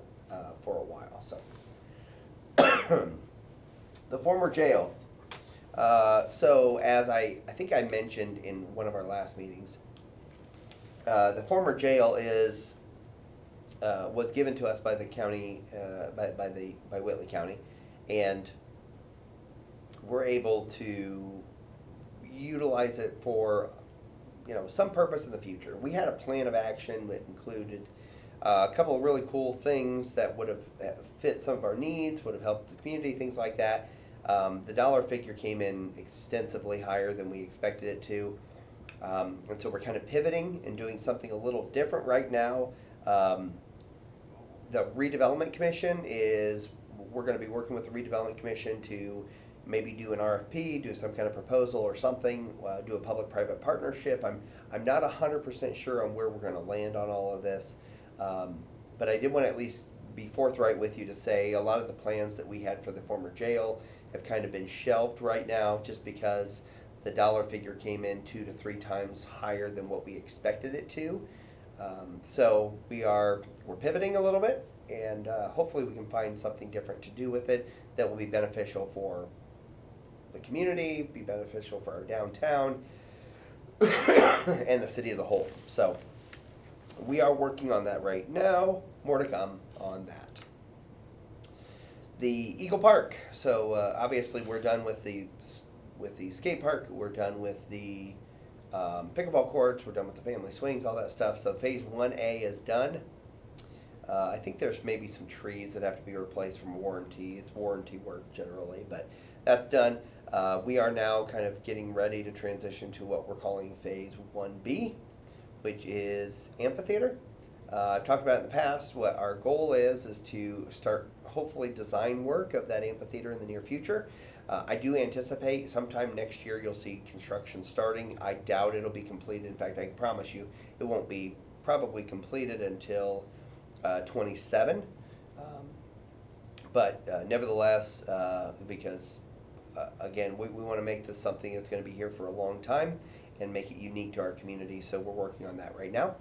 for a while. So the former jail. So as I think I mentioned in one of our last meetings, the former jail was given to us by the county, by Whitley County, and we're able to utilize it for some purpose in the future. We had a plan of action that included a couple of really cool things that would have fit some of our needs, would have helped the community, things like that. The dollar figure came in extensively higher than we expected it to. And so we're kind of pivoting and doing something a little different right now. The redevelopment commission we're going to be working with the redevelopment commission to maybe do an RFP, do some kind of proposal or something, do a public-private partnership. I'm not 100% sure on where we're going to land on all of this, but I did want to at least be forthright with you to say a lot of the plans that we had for the former jail have kind of been shelved right now just because the dollar figure came in 2 to 3 times higher than what we expected it to. So we're pivoting a little bit, and hopefully we can find something different to do with it that will be beneficial for the community, be beneficial for our downtown, and the city as a whole. So we are working on that right now. More to come on that. The Eagle Park. So obviously we're done with the skate park. We're done with the pickleball courts. We're done with the family swings, all that stuff. So phase 1A is done. I think there's maybe some trees that have to be replaced from warranty. It's warranty work generally, but that's done. We are now kind of getting ready to transition to what we're calling phase 1B, which is amphitheater. I've talked about it in the past. What our goal is to start hopefully design work of that amphitheater in the near future. I do anticipate sometime next year you'll see construction starting. I doubt it'll be completed. In fact, I can promise you it won't be probably completed until 27. But nevertheless, because again, we want to make this something that's going to be here for a long time and make it unique to our community. So we're working on that right now.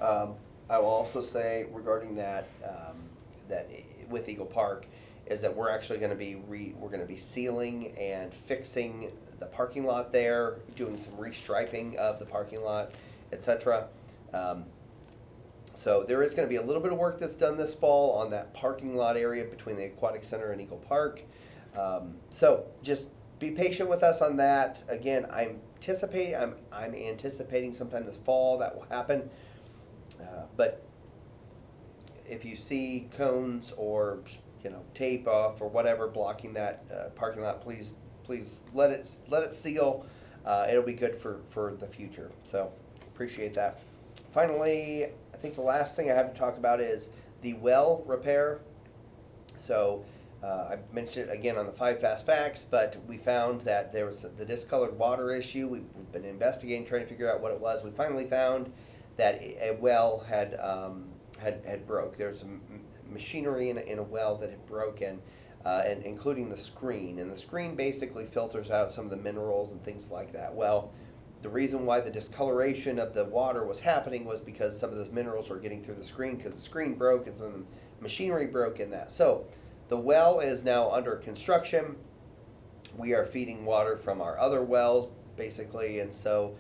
I will also say regarding that, that with Eagle Park, is that we're actually going to be sealing and fixing the parking lot there, doing some restriping of the parking lot, etc. So there is going to be a little bit of work that's done this fall on that parking lot area between the Aquatic Center and Eagle Park. So just be patient with us on that. Again, I'm anticipating sometime this fall that will happen. But if you see cones or tape off or whatever blocking that parking lot, please please let it seal. It'll be good for the future. So appreciate that. Finally, I think the last thing I have to talk about is the well repair. So I mentioned it again on the 5 Fast Facts, but we found that there was the discolored water issue. We've been investigating, trying to figure out what it was. We finally found that a well had broke. There was some machinery in a well that had broken, and including the screen. And the screen basically filters out some of the minerals and things like that. Well, the reason why the discoloration of the water was happening was because some of those minerals were getting through the screen because the screen broke and some of the machinery broke in that. So the well is now under construction. We are feeding water from our other wells, basically, and so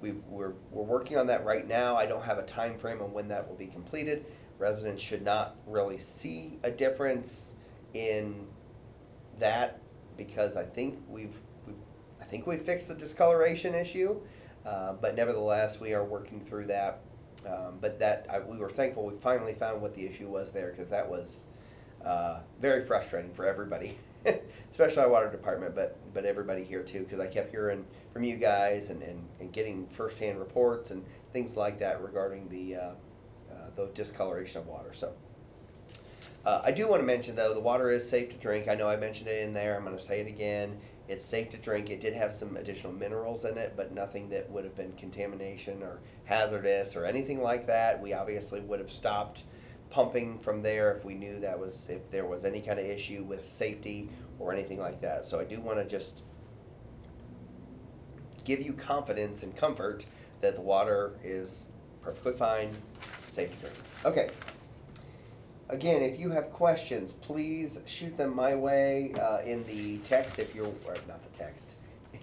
we're working on that right now. I don't have a time frame on when that will be completed. Residents should not really see a difference in that because I think we've fixed the discoloration issue, but nevertheless we are working through that. We were thankful we finally found what the issue was there because that was very frustrating for everybody, especially our water department, but everybody here too, because I kept hearing from you guys and getting firsthand reports and things like that regarding the discoloration of water. So I do want to mention though, the water is safe to drink. I know I mentioned it in there. I'm going to say it again. It's safe to drink. It did have some additional minerals in it, but nothing that would have been contamination or hazardous or anything like that. We obviously would have stopped pumping from there if we knew if there was any kind of issue with safety or anything like that. So I do want to just give you confidence and comfort that the water is perfectly fine, safe to drink. Okay. Again, if you have questions, please shoot them my way in the text or not the text,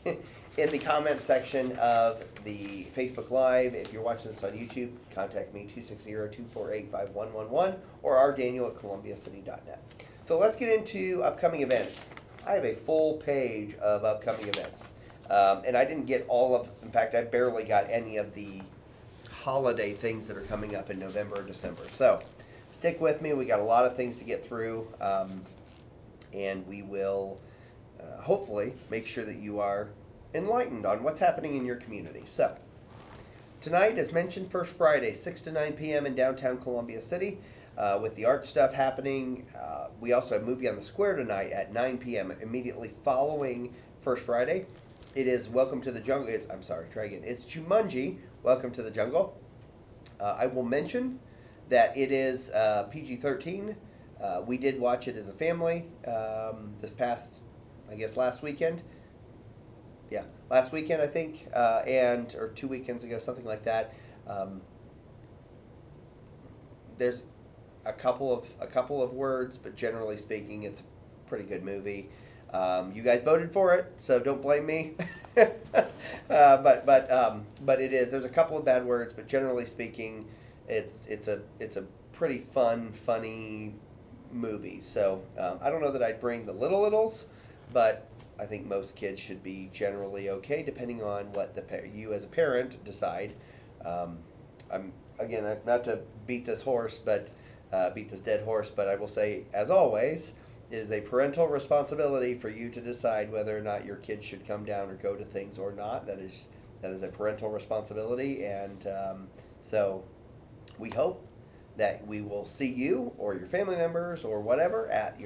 in the comment section of the Facebook Live. If you're watching this on YouTube, contact me, 260-248-5111, or rdaniel@columbiacity.net. So let's get into upcoming events. I have a full page of upcoming events. And I didn't get in fact, I barely got any of the holiday things that are coming up in November or December. So stick with me. We got a lot of things to get through, and we will hopefully make sure that you are enlightened on what's happening in your community. So tonight, as mentioned, First Friday, 6 to 9 p.m. in downtown Columbia City, with the art stuff happening. We also have Movie on the Square tonight at 9 p.m. immediately following First Friday. It is Welcome to the Jungle. It's Jumanji, Welcome to the Jungle. I will mention that it is PG-13. We did watch it as a family this past, last weekend. Yeah, last weekend I think, or 2 weekends ago, something like that. There's a couple of words, but generally speaking, it's a pretty good movie. You guys voted for it, so don't blame me. But it is. There's a couple of bad words, but generally speaking, it's a pretty funny movie. So I don't know that I'd bring the littles, but I think most kids should be generally okay, depending on what you as a parent decide. I'm not to beat this dead horse, but I will say, as always, it is a parental responsibility for you to decide whether or not your kids should come down or go to things or not. That is a parental responsibility, and so we hope that we will see you or your family members or whatever at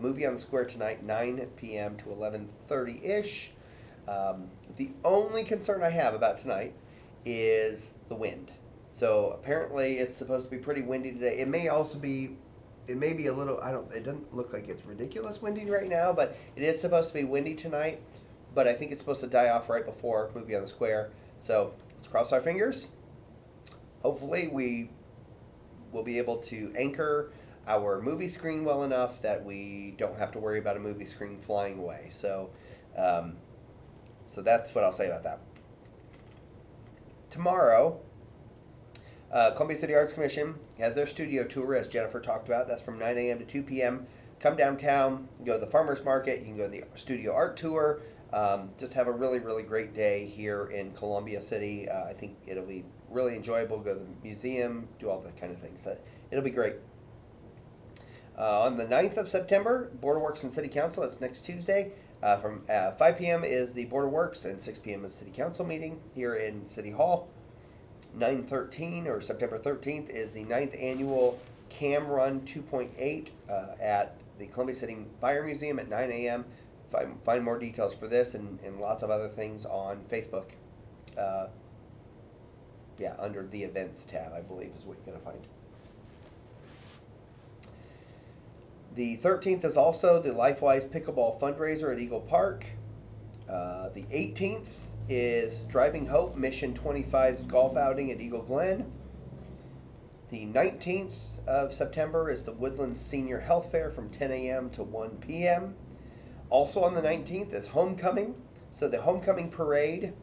Movie on the Square tonight, 9 p.m. to 11:30-ish. The only concern I have about tonight is the wind. So apparently it's supposed to be pretty windy today. It may be a little, it doesn't look like it's ridiculous windy right now, but it is supposed to be windy tonight. But I think it's supposed to die off right before Movie on the Square. So let's cross our fingers. Hopefully we will be able to anchor our movie screen well enough that we don't have to worry about a movie screen flying away. So, so that's what I'll say about that. Tomorrow, Columbia City Arts Commission has their studio tour, as Jennifer talked about. That's from 9 a.m. to 2 p.m. Come downtown, go to the farmer's market, you can go to the studio art tour. Just have a really, really great day here in Columbia City. I think it'll be really enjoyable. Go to the museum, do all that kind of things. It'll be great. On the 9th of September, Board of Works and City Council, that's next Tuesday, From 5 p.m. is the Board of Works, and 6 p.m. is City Council meeting here in City Hall. 9/13 or September 13th is the 9th annual Cam Run 2.8 at the Columbia City Fire Museum at 9 a.m. Find more details for this and lots of other things on Facebook. Under the events tab, I believe is what you're going to find. The 13th is also the LifeWise Pickleball fundraiser at Eagle Park. The 18th is Driving Hope Mission 25's golf outing at Eagle Glen. The 19th of September is the Woodlands Senior Health Fair from 10 a.m. to 1 p.m. Also on the 19th is Homecoming. So the Homecoming Parade,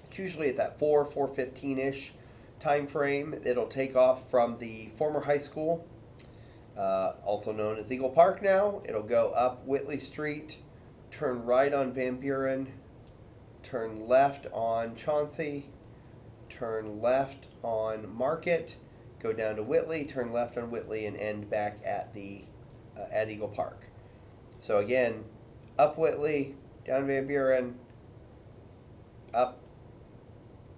it's usually at that 4:15-ish time frame. It'll take off from the former high school, also known as Eagle Park now. It'll go up Whitley Street, turn right on Van Buren, turn left on Chauncey, turn left on Market, go down to Whitley, turn left on Whitley, and end back at the at Eagle Park. So again, up Whitley, down Van Buren, up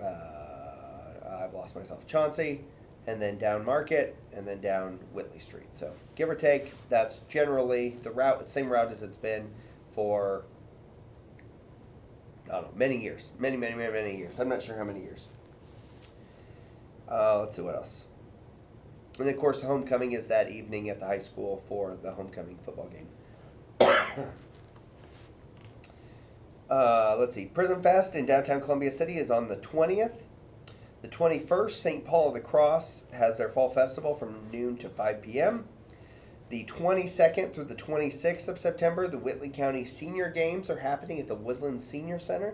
I've lost myself, Chauncey, and then down Market, and then down Whitley Street. So give or take, that's generally the route, the same route as it's been for, I don't know, many years. Many years. I'm not sure how many years. Let's see what else. And then, of course, the homecoming is that evening at the high school for the homecoming football game. Let's see. Prison Fest in downtown Columbia City is on the 20th. The 21st, St. Paul of the Cross has their fall festival from noon to 5 p.m. The 22nd through the 26th of September, the Whitley County Senior Games are happening at the Woodlands Senior Center.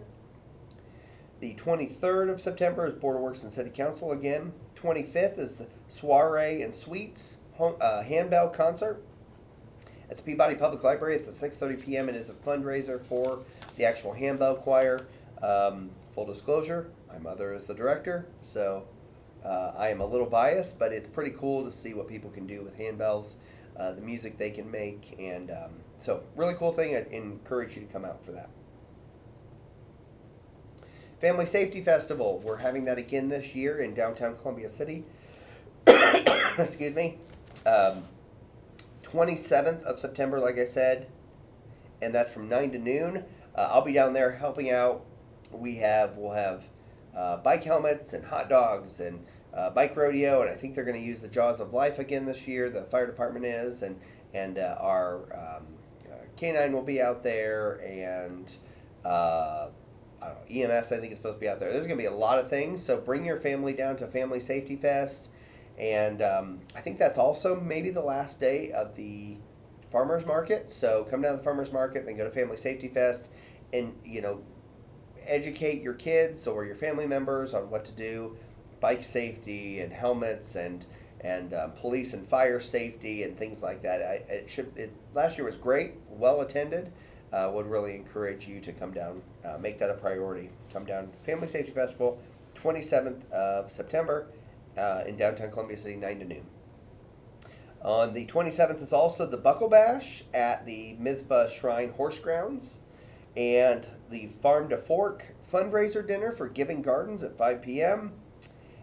The 23rd of September is Board of Works and City Council again. 25th is the Soiree and Sweets handbell concert at the Peabody Public Library. It's at 6:30 p.m. It is a fundraiser for the actual handbell choir. Full disclosure, my mother is the director, so I am a little biased, but it's pretty cool to see what people can do with handbells, the music they can make, and so really cool thing. I'd encourage you to come out for that. Family Safety Festival, we're having that again this year in downtown Columbia City. Excuse me. 27th of September, like I said, and that's from 9 to noon. I'll be down there helping out. We'll have bike helmets and hot dogs and bike rodeo, and I think they're going to use the Jaws of Life again this year. The fire department is, and our K9 will be out there, and I don't know, EMS I think is supposed to be out there. There's going to be a lot of things, so bring your family down to Family Safety Fest, and I think that's also maybe the last day of the farmers market. So come down to the farmers market, then go to Family Safety Fest, and educate your kids or your family members on what to do, bike safety and helmets and police and fire safety and things like that. Last year was great, well attended. Would really encourage you to come down, make that a priority. Come down, Family Safety Festival, 27th of September in downtown Columbia City, 9 to noon. On the 27th is also the Buckle Bash at the Mizpah Shrine Horse Grounds, and the Farm to Fork fundraiser dinner for Giving Gardens at 5 p.m.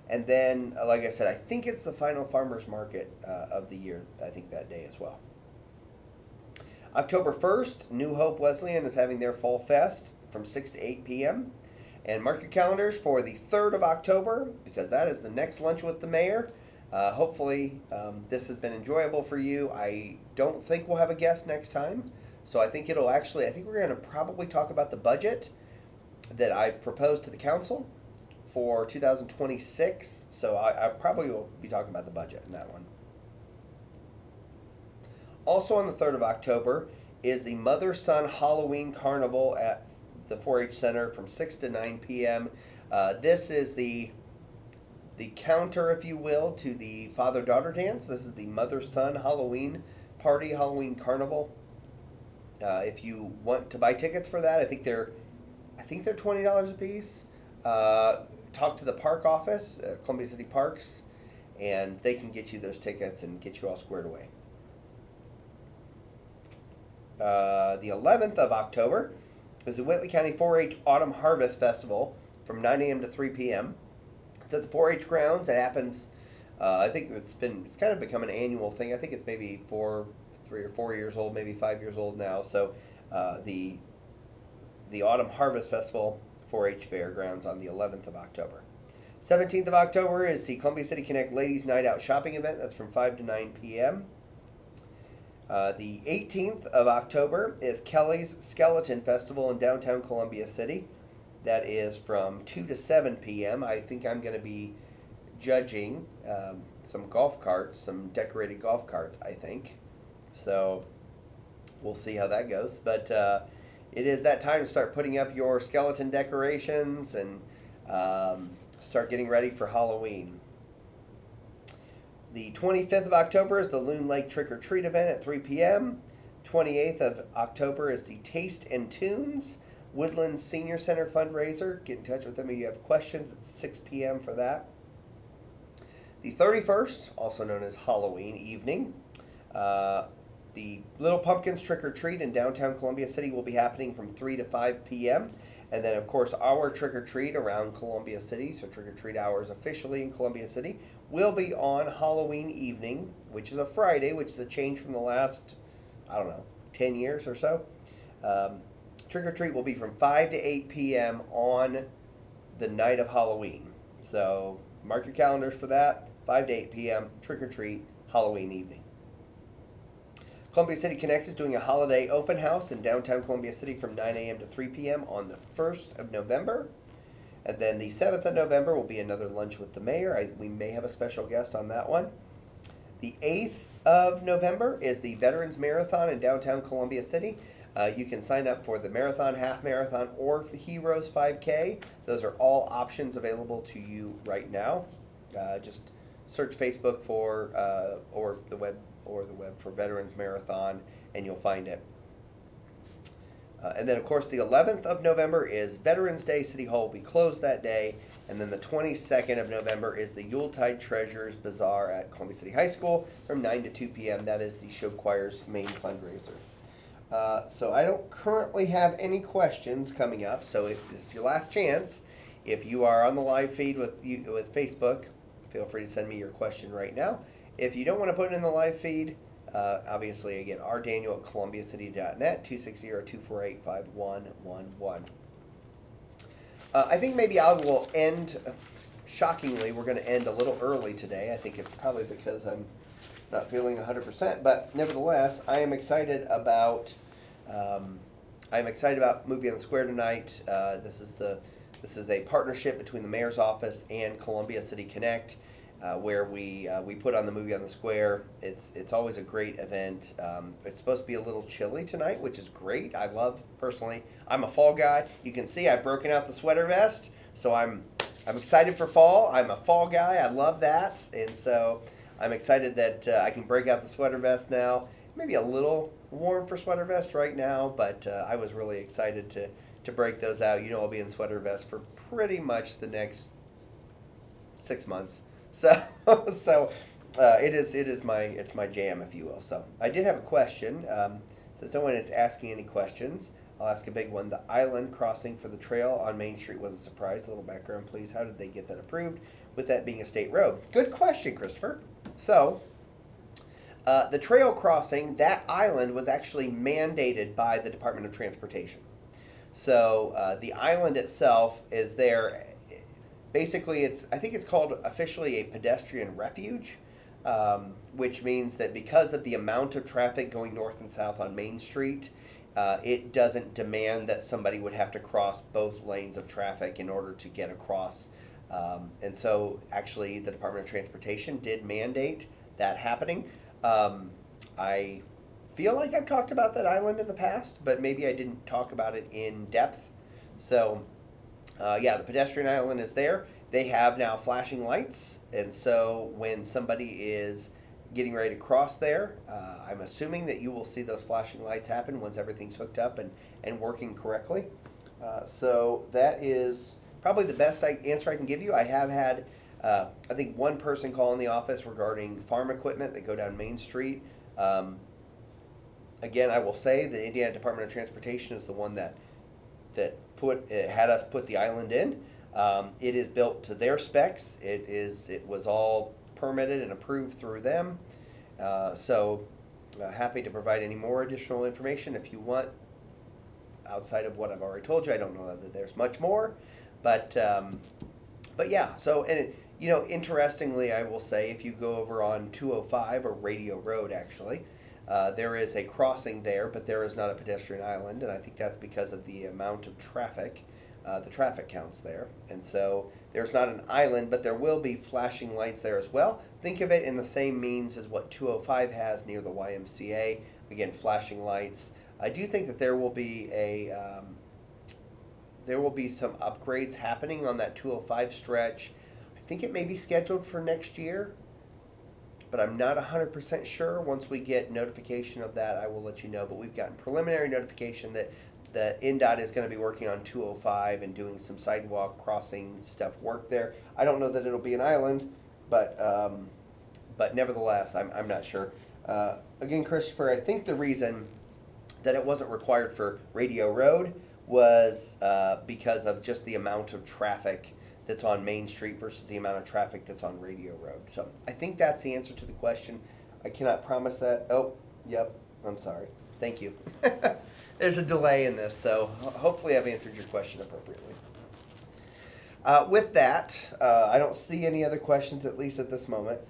And then, like I said, I think it's the final farmers market of the year, I think that day as well. October 1st, New Hope Wesleyan is having their Fall Fest from 6 to 8 p.m. And mark your calendars for the 3rd of October, because that is the next Lunch with the Mayor. Hopefully, this has been enjoyable for you. I don't think we'll have a guest next time. So I think I think we're going to probably talk about the budget that I've proposed to the council for 2026. So I probably will be talking about the budget in that one. Also on the 3rd of October is the Mother-Son Halloween Carnival at the 4-H Center from 6 to 9 p.m. This is the counter, if you will, to the father-daughter dance. This is the Mother-Son Halloween Party, Halloween Carnival. If you want to buy tickets for that, I think they're $20 a piece. Talk to the park office, Columbia City Parks, and they can get you those tickets and get you all squared away. The 11th of October is the Whitley County 4-H Autumn Harvest Festival from 9 a.m. to 3 p.m. It's at the 4-H grounds. It happens. I think it's kind of become an annual thing. I think it's maybe 3 or 4 years old, maybe 5 years old now. So the Autumn Harvest Festival 4-H Fairgrounds on the 11th of October. 17th of October is the Columbia City Connect Ladies Night Out Shopping event. That's from 5 to 9 p.m. The 18th of October is Kelly's Skeleton Festival in downtown Columbia City. That is from 2 to 7 p.m. I think I'm going to be judging some golf carts, some decorated golf carts, I think. So we'll see how that goes. But it is that time to start putting up your skeleton decorations and start getting ready for Halloween. The 25th of October is the Loon Lake Trick or Treat event at 3 p.m. 28th of October is the Taste and Tunes Woodlands Senior Center fundraiser. Get in touch with them if you have questions. It's 6 p.m. for that. The 31st, also known as Halloween evening, the Little Pumpkins Trick or Treat in downtown Columbia City will be happening from 3 to 5 p.m. And then, of course, our Trick or Treat around Columbia City, so Trick or Treat hours officially in Columbia City, will be on Halloween evening, which is a Friday, which is a change from the last, 10 years or so. Trick or Treat will be from 5 to 8 p.m. on the night of Halloween. So mark your calendars for that. 5 to 8 p.m. Trick or Treat Halloween evening. Columbia City Connect is doing a holiday open house in downtown Columbia City from 9 a.m. to 3 p.m. on the 1st of November. And then the 7th of November will be another lunch with the mayor. We may have a special guest on that one. The 8th of November is the Veterans Marathon in downtown Columbia City. You can sign up for the marathon, half marathon, or Heroes 5K. Those are all options available to you right now. Just search Facebook for or the web for Veterans Marathon, and you'll find it. And then, of course, the 11th of November is Veterans Day. City Hall will be closed that day. And then the 22nd of November is the Yuletide Treasures Bazaar at Columbia City High School from 9 to 2 p.m. That is the show choir's main fundraiser. So I don't currently have any questions coming up. So if this is your last chance, if you are on the live feed with Facebook, feel free to send me your question right now. If you don't want to put it in the live feed, obviously, again, rdaniel@columbiacity.net, 260-248-5111. I think maybe I will end, shockingly, we're going to end a little early today. I think it's probably because I'm not feeling 100%, but nevertheless, I am excited about Movie on the Square tonight. This is a partnership between the mayor's office and Columbia City Connect, where we put on the Movie on the Square. It's always a great event. It's supposed to be a little chilly tonight, which is great. Personally, I'm a fall guy. You can see I've broken out the sweater vest, so I'm excited for fall. I'm a fall guy. I love that, and so I'm excited that I can break out the sweater vest now. Maybe a little warm for sweater vest right now, but I was really excited to break those out. I'll be in sweater vest for pretty much the next 6 months. So it's my jam, if you will. So I did have a question. Since no one is asking any questions, I'll ask a big one. The island crossing for the trail on Main Street was a surprise. A little background, please. How did they get that approved, with that being a state road? Good question, Christopher. So the trail crossing, that island was actually mandated by the Department of Transportation. So the island itself is there. Basically, I think it's called officially a pedestrian refuge, which means that because of the amount of traffic going north and south on Main Street, it doesn't demand that somebody would have to cross both lanes of traffic in order to get across. And so actually the Department of Transportation did mandate that happening. I feel like I've talked about that island in the past, but maybe I didn't talk about it in depth. So the pedestrian island is there. They have now flashing lights, and so when somebody is getting ready to cross there, I'm assuming that you will see those flashing lights happen once everything's hooked up and working correctly. So that is probably the best answer I can give you. I have had, I think, one person call in the office regarding farm equipment that go down Main Street. Again, I will say the Indiana Department of Transportation is the one that had us put the island in. It is built to their specs. It was all permitted and approved through them. Happy to provide any more additional information if you want. Outside of what I've already told you, I don't know that there's much more, but yeah. So interestingly, I will say if you go over on 205 or Radio Road, actually, there is a crossing there, but there is not a pedestrian island, and I think that's because of the amount of traffic. The traffic counts there, and so there's not an island, but there will be flashing lights there as well. Think of it in the same means as what 205 has near the YMCA. Again, flashing lights. I do think that there will be some upgrades happening on that 205 stretch. I think it may be scheduled for next year, but I'm not 100% sure. Once we get notification of that, I will let you know. But we've gotten preliminary notification that the NDOT is going to be working on 205 and doing some sidewalk crossing stuff work there. I don't know that it'll be an island, but nevertheless, I'm not sure. Again, Christopher, I think the reason that it wasn't required for Radio Road was because of just the amount of traffic that's on Main Street versus the amount of traffic that's on Radio Road. So I think that's the answer to the question. I cannot promise that. Oh, yep, I'm sorry. Thank you. There's a delay in this, so hopefully I've answered your question appropriately. With that, I don't see any other questions, at least at this moment.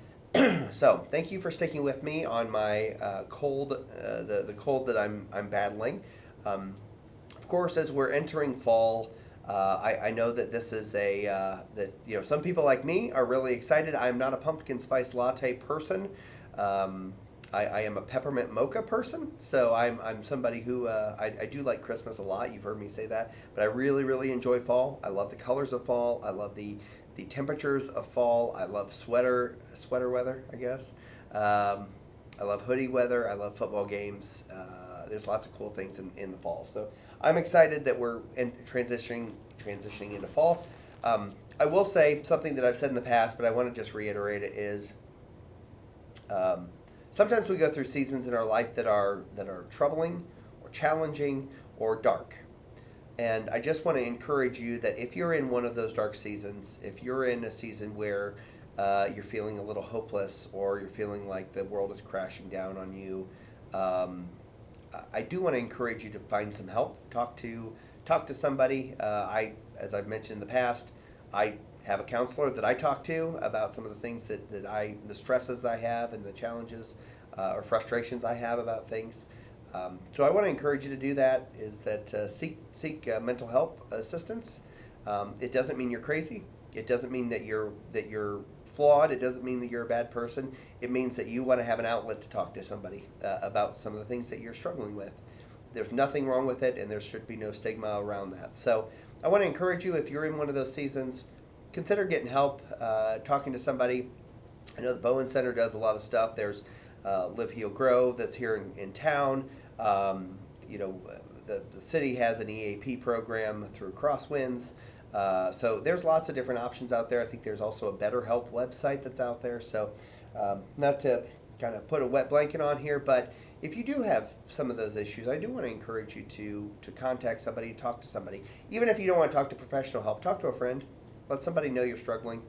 So thank you for sticking with me on my cold, the cold that I'm battling. Of course, as we're entering fall, I know that this is some people like me are really excited. I'm not a pumpkin spice latte person. I am a peppermint mocha person, so I'm somebody who I do like Christmas a lot. You've heard me say that, but I really, really enjoy fall. I love the colors of fall. I love the temperatures of fall. I love sweater weather, I guess. I love hoodie weather. I love football games. There's lots of cool things in the fall. So I'm excited that we're transitioning into fall. I will say something that I've said in the past, but I want to just reiterate it is sometimes we go through seasons in our life that are troubling or challenging or dark. And I just want to encourage you that if you're in one of those dark seasons, if you're in a season where you're feeling a little hopeless or you're feeling like the world is crashing down on you, I do want to encourage you to find some help. Talk to somebody. As I've mentioned in the past, I have a counselor that I talk to about some of the things the stresses that I have and the challenges or frustrations I have about things. So I want to encourage you to do that, is that seek mental health assistance. It doesn't mean you're crazy. It doesn't mean that you're flawed. It doesn't mean that you're a bad person. It means that you want to have an outlet to talk to somebody about some of the things that you're struggling with. There's nothing wrong with it, and there should be no stigma around that. So I want to encourage you, if you're in one of those seasons, consider getting help, talking to somebody. I know the Bowen Center does a lot of stuff. There's Live, Heal, Grow that's here in town. The city has an EAP program through Crosswinds. So there's lots of different options out there. I think there's also a BetterHelp website that's out there. So not to kind of put a wet blanket on here, but if you do have some of those issues, I do want to encourage you to contact somebody, talk to somebody. Even if you don't want to talk to professional help, talk to a friend. Let somebody know you're struggling,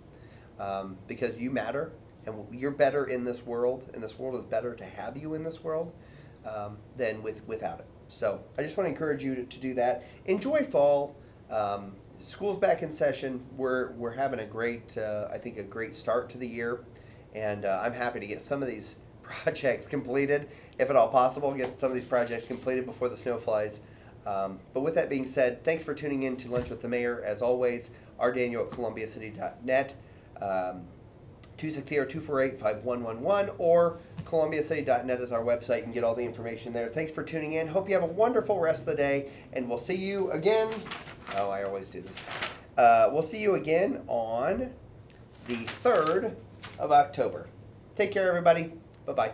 because you matter, and you're better in this world, and this world is better to have you in this world than without it. So I just want to encourage you to do that. Enjoy fall. School's back in session. We're having a great start to the year, and I'm happy to get some of these projects completed, if at all possible. Get some of these projects completed before the snow flies. But with that being said, thanks for tuning in to Lunch with the Mayor. As always, rdaniel at columbiacity.net, 260-248-5111, or columbiacity.net is our website. You can get all the information there. Thanks for tuning in. Hope you have a wonderful rest of the day, and we'll see you again. Oh, I always do this. We'll see you again on the 3rd of October. Take care, everybody. Bye-bye.